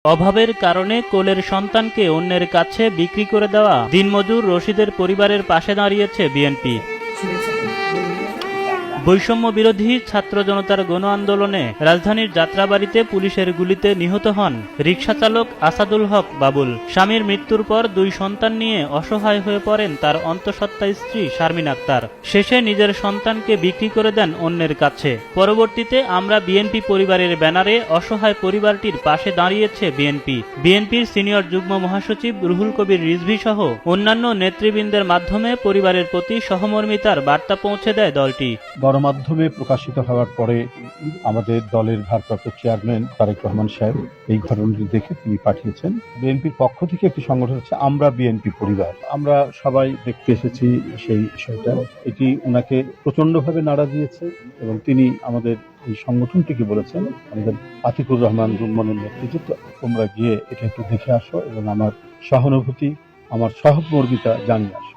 অভাবের কারণে কোলের সন্তানকে অন্যের কাছে বিক্রি করে দেওয়া দিনমজুর রশিদের পরিবারের পাশে দাঁড়িয়েছে বিএনপি। বৈষম্য বিরোধী ছাত্র জনতার গণ আন্দোলনে রাজধানীর যাত্রাবাড়িতে পুলিশের গুলিতে নিহত হন রিকশাচালক আসাদুল হক বাবুল। স্বামীর মৃত্যুর পর 2 সন্তান নিয়ে অসহায় হয়ে পড়েন তার অন্তঃসত্ত্বা স্ত্রী শারমিন আক্তার। শেষে নিজের সন্তানকে বিক্রি করে দেন অন্যের কাছে। পরবর্তীতে আমরা বিএনপি পরিবারের ব্যানারে অসহায় পরিবারটির পাশে দাঁড়িয়েছে বিএনপি। বিএনপির সিনিয়র যুগ্ম মহাসচিব রুহুল কবির রিজভী সহ অন্যান্য নেতৃবৃন্দের মাধ্যমে পরিবারের প্রতি সহমর্মিতার বার্তা পৌঁছে দেয় দলটি। গণমাধ্যমে প্রকাশিত হওয়ার পরে আমাদের দলের ভারপ্রাপ্ত চেয়ারম্যান তারেক রহমান সাহেব এই ঘটনাটি দেখে তিনি পাঠিয়েছেন। বিএনপির পক্ষ থেকে একটি সংগঠন হচ্ছে আমরা বিএনপি পরিবার, আমরা সবাই দেখতে এসেছি সেই বিষয়টা। এটি ওনাকে প্রচন্ডভাবে নাড়া দিয়েছে এবং তিনি আমাদের এই সংগঠনটিকে বলেছেন, আমাদের আতিকুর রহমান রুম্মানের নেতৃত্বে, তোমরা গিয়ে এটা একটু দেখে আসো এবং আমার সহানুভূতি, আমার সহমর্মিতা জানিয়ে আসো।